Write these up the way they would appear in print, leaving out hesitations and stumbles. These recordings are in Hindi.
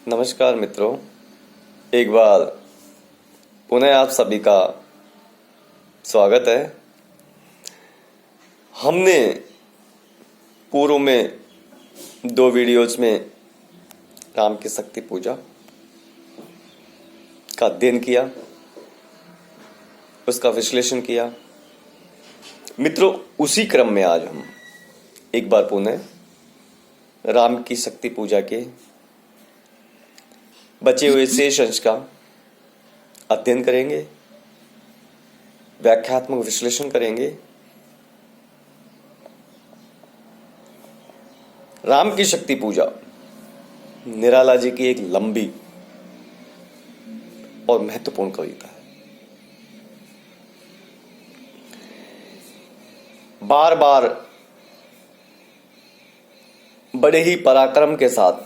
नमस्कार मित्रों, एक बार पुनः आप सभी का स्वागत है। हमने पूर्व में 2 वीडियोज में राम की शक्ति पूजा का अध्ययन किया, उसका विश्लेषण किया। मित्रों, उसी क्रम में आज हम एक बार पुनः राम की शक्ति पूजा के बचे हुए शेष अंश का अध्ययन करेंगे, व्याख्यात्मक विश्लेषण करेंगे। राम की शक्ति पूजा निराला जी की एक लंबी और महत्वपूर्ण कविता है। बार बार बड़े ही पराक्रम के साथ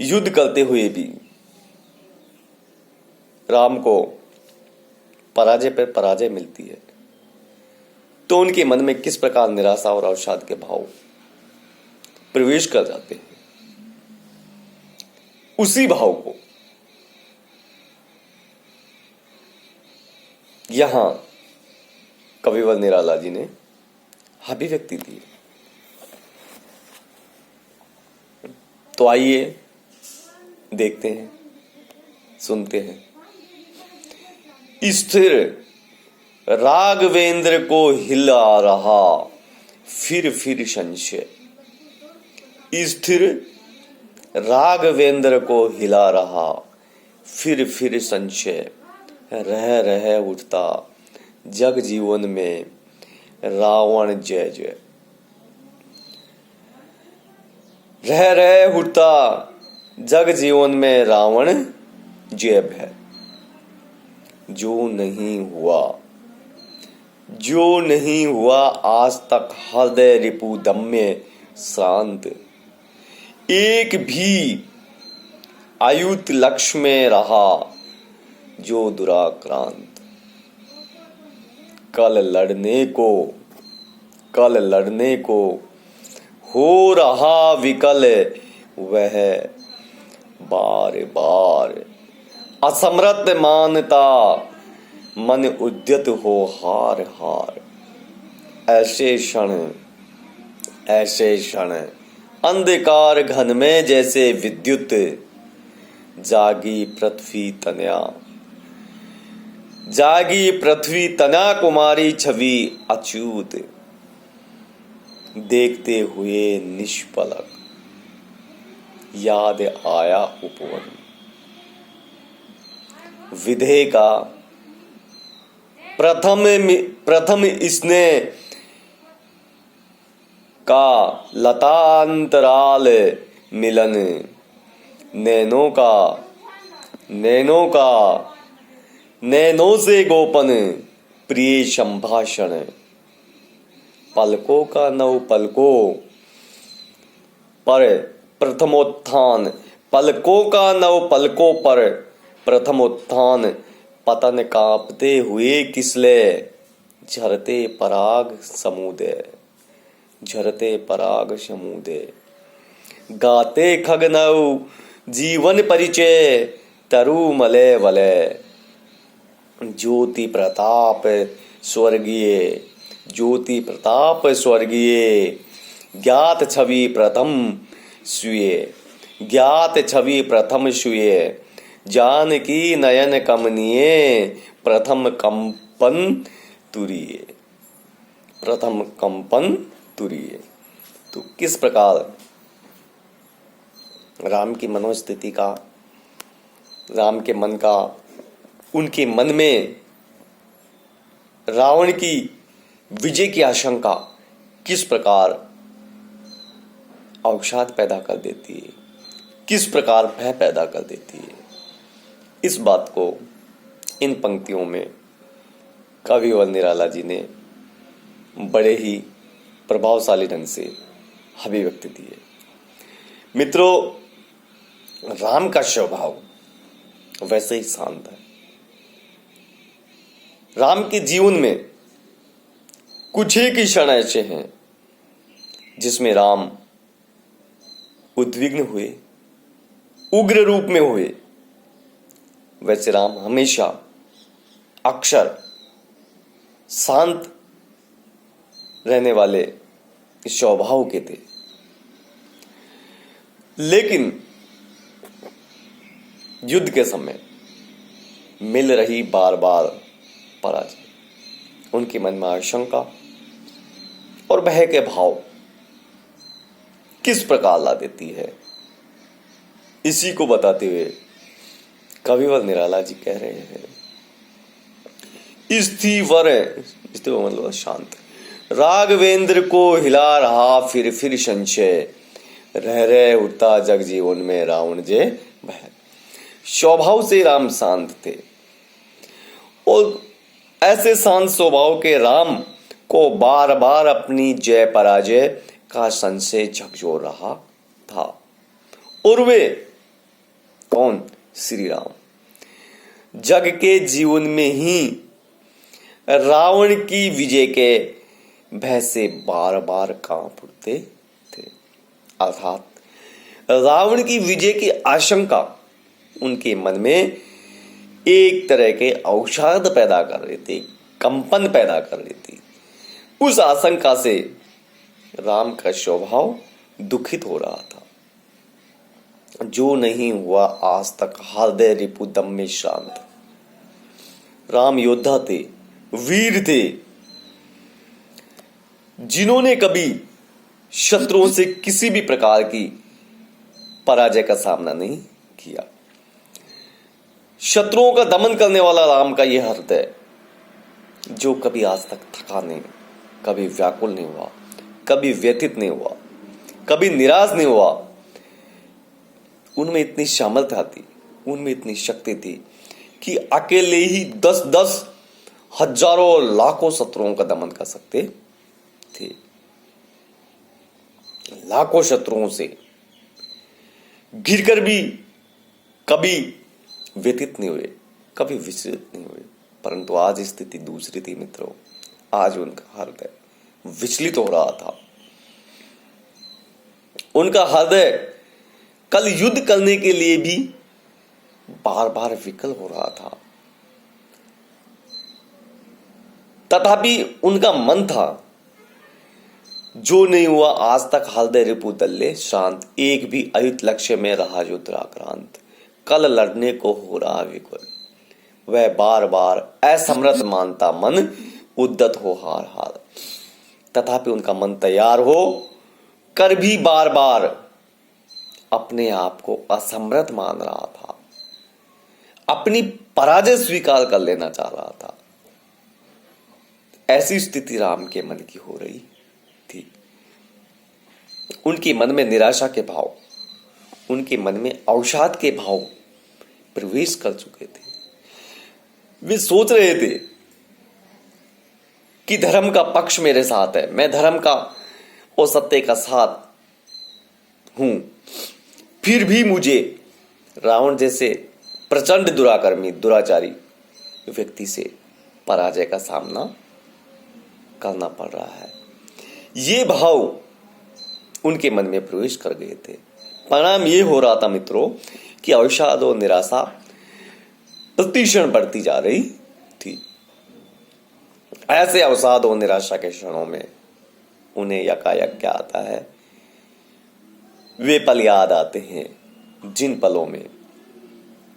युद्ध करते हुए भी राम को पराजय पर पराजय मिलती है, तो उनके मन में किस प्रकार निराशा और अवसाद के भाव प्रवेश कर जाते हैं। उसी भाव को यहां कविवर निराला जी ने अभिव्यक्ति दी। तो आइए देखते हैं, सुनते हैं। स्थिर राघवेंद्र को हिला रहा फिर संशय। स्थिर राघवेंद्र को हिला रहा फिर संशय। रह उठता जग जीवन में रावण जय जय। रह उठता जग जीवन में रावण जय भय। जो नहीं हुआ आज तक हृदय रिपु दम्य शांत। एक भी आयुत लक्ष्य में रहा जो दुराक्रांत। कल लड़ने को हो रहा विकल वह बार बार। असमर्थ मानता मन उद्यत हो हार हार। ऐसे क्षण अंधकार घन में जैसे विद्युत जागी पृथ्वी तना कुमारी छवि अच्युत। देखते हुए निष्पलक याद आया उपवन। विधे का प्रथम स्नेह का लतांतराल मिलन। नैनों से गोपन प्रिय संभाषण। पलकों का नव पलकों पर प्रथमोत्थान। पतन कांपते हुए किसले झरते पराग समुदय। गाते खगनव जीवन परिचय तरु मले वलय। ज्योति प्रताप स्वर्गीय ज्ञात छवि प्रथम स्वीय। जानकी नयन कमनीय प्रथम कंपन तुरीय। तो किस प्रकार राम की मनोस्थिति का, राम के मन का, उनके मन में रावण की विजय की आशंका किस प्रकार अवसाद पैदा कर देती है, किस प्रकार भय पैदा कर देती है। इस बात को इन पंक्तियों में कविवर निराला जी ने बड़े ही प्रभावशाली ढंग से अभिव्यक्ति दी है। मित्रों, राम का स्वभाव वैसे ही शांत है। राम के जीवन में कुछ एक ही क्षण ऐसे हैं जिसमें राम उद्विग्न हुए, उग्र रूप में हुए, वैसे राम हमेशा अक्षर शांत रहने वाले स्वभाव के थे। लेकिन युद्ध के समय मिल रही बार बार पराजय उनके मन में आशंका और भय के भाव किस प्रकार ला देती है, इसी को बताते हुए कविवर निराला जी कह रहे हैं, स्थिवर मतलब शांत, राघवेंद्र को हिला रहा फिर संशय, रह उठता जग जीवन में रावण जे भय। स्वभाव से राम शांत थे और ऐसे शांत स्वभाव के राम को बार बार अपनी जय पराजय का संशय झकझोर रहा था। और वे कौन? श्री राम जग के जीवन में ही रावण की विजय के भय से बार बार कांप उठते थे। अर्थात रावण की विजय की आशंका उनके मन में एक तरह के अवसाद पैदा कर रही थी, कंपन पैदा कर रही थी। उस आशंका से राम का स्वभाव दुखित हो रहा था। जो नहीं हुआ आज तक हृदय रिपुदम में शांत। राम योद्धा थे, वीर थे, जिन्होंने कभी शत्रुओं से किसी भी प्रकार की पराजय का सामना नहीं किया। शत्रुओं का दमन करने वाला राम का यह हृदय, जो कभी आज तक थका नहीं, कभी व्याकुल नहीं हुआ, कभी व्यथित नहीं हुआ, कभी निराश नहीं हुआ, उनमें इतनी सामर्थ्य थी, उनमें इतनी शक्ति थी कि अकेले ही 10-10 हजारों और लाखों शत्रुओं का दमन कर सकते थे। लाखों शत्रुओं से घिरकर भी कभी व्यथित नहीं हुए, कभी विचलित नहीं हुए। परंतु आज स्थिति दूसरी थी मित्रों। आज उनका हृदय विचलित हो रहा था। उनका हृदय कल युद्ध करने के लिए भी बार बार विकल हो रहा था। तथापि उनका मन था, जो नहीं हुआ आज तक हृदय रिपु दल्ले शांत, एक भी अयुत लक्ष्य में रहा युद्धाक्रांत, कल लड़ने को हो रहा विकल। वह बार बार असमर्थ मानता मन, उद्दत हो हार हार। तथापि उनका मन तैयार हो कर भी बार बार अपने आप को असमर्थ मान रहा था, अपनी पराजय स्वीकार कर लेना चाह रहा था। ऐसी स्थिति राम के मन की हो रही थी। उनके मन में निराशा के भाव, उनके मन में अवसाद के भाव प्रवेश कर चुके थे। वे सोच रहे थे कि धर्म का पक्ष मेरे साथ है, मैं धर्म का और सत्य का साथ हूं, फिर भी मुझे रावण जैसे प्रचंड दुराकर्मी दुराचारी व्यक्ति से पराजय का सामना करना पड़ रहा है। ये भाव उनके मन में प्रवेश कर गए थे। परिणाम ये हो रहा था मित्रों कि अवसाद और निराशा प्रतिक्षण बढ़ती जा रही थी। ऐसे अवसाद और निराशा के क्षणों में उन्हें यकायक क्या आता है, वे पल याद आते हैं जिन पलों में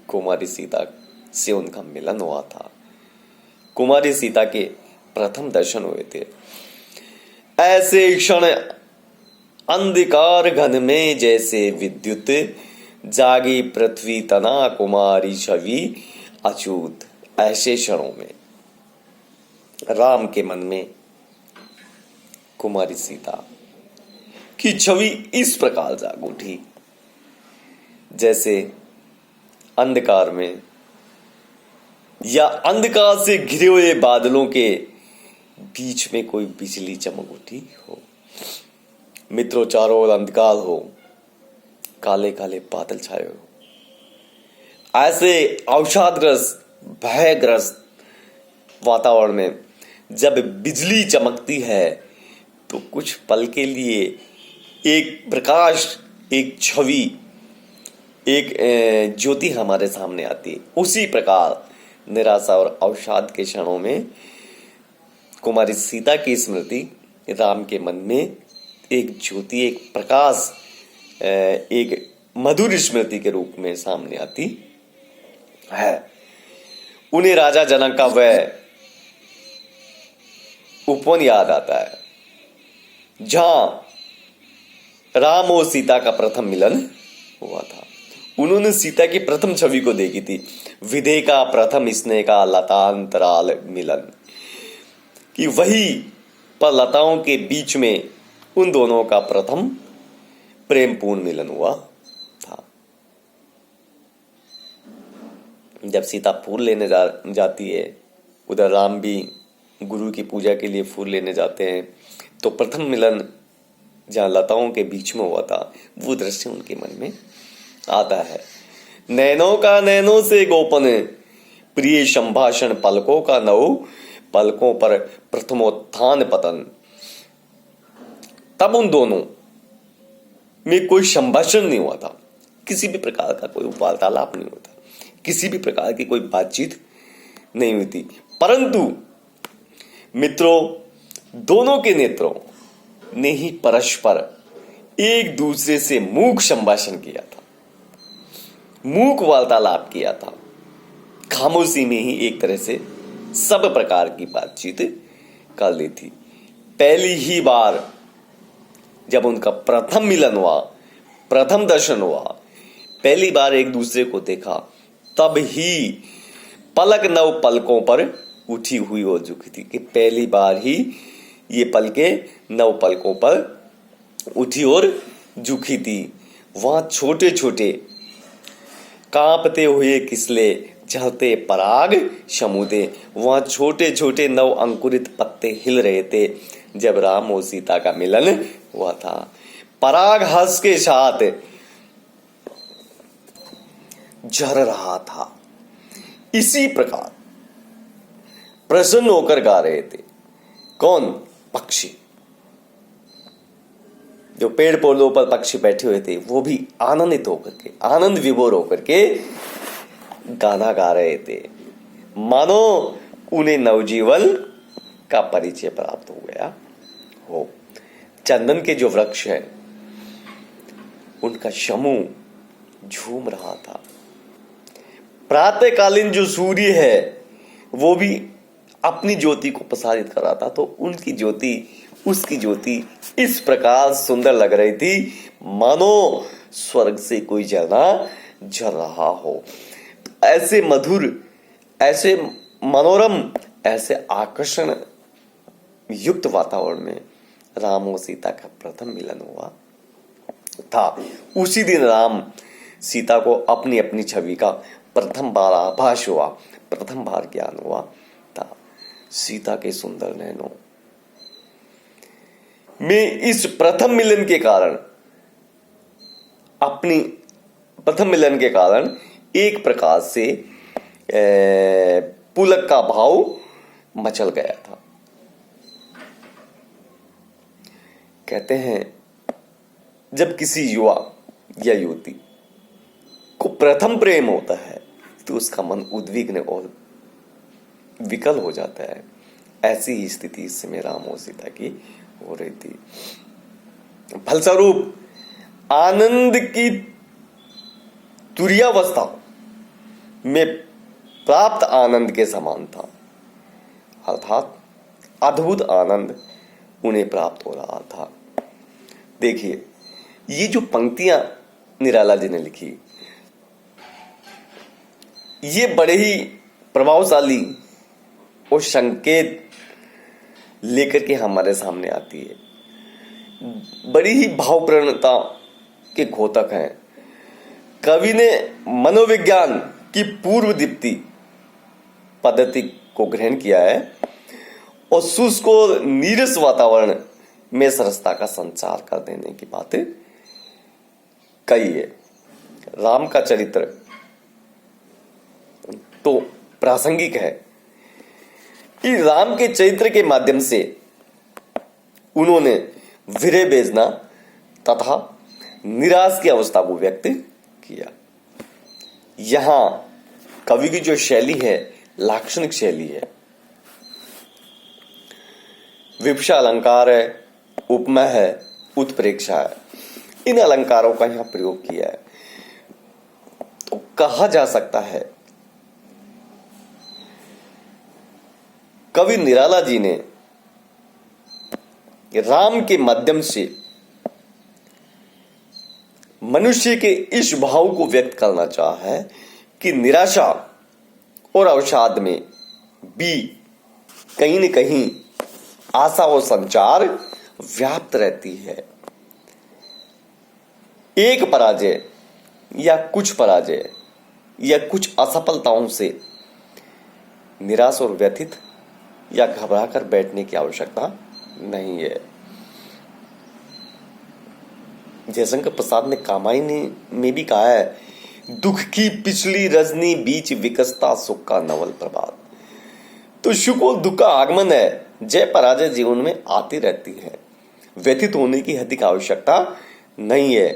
कुमारी सीता से उनका मिलन हुआ था, कुमारी सीता के प्रथम दर्शन हुए थे। ऐसे क्षण अंधकार घन में जैसे विद्युत, जागी पृथ्वी तना कुमारी छवि अछूत। ऐसे क्षणों में राम के मन में कुमारी सीता की छवि इस प्रकार जाग उठी, जैसे अंधकार में या अंधकार से घिरे हुए बादलों के बीच में कोई बिजली चमक उठी हो। मित्रों, चारों ओर अंधकार हो, काले काले बादल छाए हो। ऐसे अवसादग्रस्त भयग्रस्त वातावरण में जब बिजली चमकती है, तो कुछ पल के लिए एक प्रकाश, एक छवि, एक ज्योति हमारे सामने आती है। उसी प्रकार निराशा और अवसाद के क्षणों में कुमारी सीता की स्मृति राम के मन में एक ज्योति, एक प्रकाश, एक मधुर स्मृति के रूप में सामने आती है। उन्हें राजा जनक का वह उपवन याद आता है जहां राम और सीता का प्रथम मिलन हुआ था। उन्होंने सीता की प्रथम छवि को देखी थी, विधे का प्रथम स्नेह का लतांतराल मिलन, कि वही पर लताओं के बीच में उन दोनों का प्रथम प्रेमपूर्ण मिलन हुआ था। जब सीता फूल लेने जाती है, उधर राम भी गुरु की पूजा के लिए फूल लेने जाते हैं, तो प्रथम मिलन जहां लताओं के बीच में हुआ था, वो दृश्य उनके मन में आता है। नैनों का नैनों से गोपन, प्रिय संभाषण पलकों का नौ, पलकों पर प्रथमोत्थान पतन। तब उन दोनों में कोई संभाषण नहीं हुआ था, किसी भी प्रकार का कोई वार्तालाप नहीं होता, किसी भी प्रकार की कोई बातचीत नहीं हुई थी, परंतु मित्रों, दोनों के नेत्रों ने ही परस्पर एक दूसरे से मूक संभाषण किया था, मूक वार्तालाप किया था। खामोशी में ही एक तरह से सब प्रकार की बातचीत कर ली थी। पहली ही बार जब उनका प्रथम मिलन हुआ, प्रथम दर्शन हुआ, पहली बार एक दूसरे को देखा, तब ही पलक नव पलकों पर उठी हुई और झुकी थी, कि पहली बार ही ये पलके नव पलकों पर उठी और झुकी थी। वहां छोटे छोटे कांपते हुए किसले, चलते पराग समुदे, वहां छोटे छोटे नव अंकुरित पत्ते हिल रहे थे जब राम और सीता का मिलन हुआ था। पराग हर्ष के साथ झर रहा था। इसी प्रकार प्रसन्न होकर गा रहे थे कौन? पक्षी। जो पेड़ पौधों पर पक्षी बैठे हुए थे, वो भी आनंदित होकर के, आनंद विभोर होकर के गाना गा रहे थे, मानो उन्हें नवजीवन का परिचय प्राप्त हो गया हो। चंदन के जो वृक्ष है, उनका समूह झूम रहा था। प्रातःकालीन जो सूर्य है, वो भी अपनी ज्योति को प्रसारित कर रहा था, तो उनकी ज्योति, उसकी ज्योति इस प्रकार सुंदर लग रही थी, मानो स्वर्ग से कोई झरना झर रहा हो। ऐसे मधुर, ऐसे मनोरम, ऐसे आकर्षण युक्त वातावरण में राम और सीता का प्रथम मिलन हुआ था। उसी दिन राम सीता को अपनी अपनी छवि का प्रथम बार आभास हुआ, प्रथम बार ज्ञान हुआ था। सीता के सुंदर नैनों में इस प्रथम मिलन के कारण, अपनी प्रथम मिलन के कारण एक प्रकार से पुलक का भाव मचल गया था। कहते हैं, जब किसी युवा या युवती को प्रथम प्रेम होता है, तो उसका मन उद्विग्न और विकल हो जाता है। ऐसी ही स्थिति इस समय राम और सीता की हो रही थी। फलस्वरूप आनंद की तुरीयावस्था में प्राप्त आनंद के समान था, अर्थात अद्भुत आनंद उन्हें प्राप्त हो रहा था। देखिए, ये जो पंक्तियां निराला जी ने लिखी, ये बड़े ही प्रभावशाली और संकेत लेकर के हमारे सामने आती है। बड़ी ही भावपूर्णता के घोतक हैं। कवि ने मनोविज्ञान की पूर्व दीप्ति पद्धति को ग्रहण किया है और शुष्क और नीरस वातावरण में सरसता का संचार कर देने की बातें कही है। राम का चरित्र तो प्रासंगिक है कि राम के चरित्र के माध्यम से उन्होंने विरह वेदना तथा निराश की अवस्था को व्यक्त किया। यहां कवि की जो शैली है लाक्षणिक शैली है, विवक्षा अलंकार है, उपमा है, उत्प्रेक्षा है, इन अलंकारों का यहां प्रयोग किया है। तो कहा जा सकता है कवि निराला जी ने राम के माध्यम से मनुष्य के इस भाव को व्यक्त करना चाहा है कि निराशा और अवसाद में भी कहीं न कहीं आशा और संचार व्याप्त रहती है। एक पराजय या कुछ पराजय या कुछ असफलताओं से निराश और व्यथित या घबराकर बैठने की आवश्यकता नहीं है। जयशंकर प्रसाद ने कामायनी में भी कहा है, दुख की पिछली रजनी बीच विकसता सुख का नवल प्रभात। तो सुख और दुख का आगमन है, जय पराजय जीवन में आती रहती है, व्यथित होने की अधिक आवश्यकता नहीं है।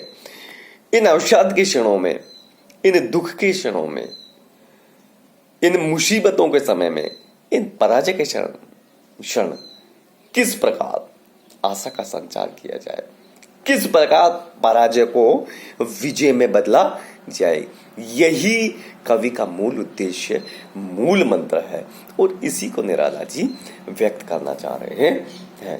इन अवसाद के क्षणों में, इन दुख के क्षणों में, इन मुसीबतों के समय में, इन पराजय के क्षण किस प्रकार आशा का संचार किया जाए, किस प्रकार पराजय को विजय में बदला जाए, यही कवि का मूल उद्देश्य, मूल मंत्र है और इसी को निराला जी व्यक्त करना चाह रहे हैं।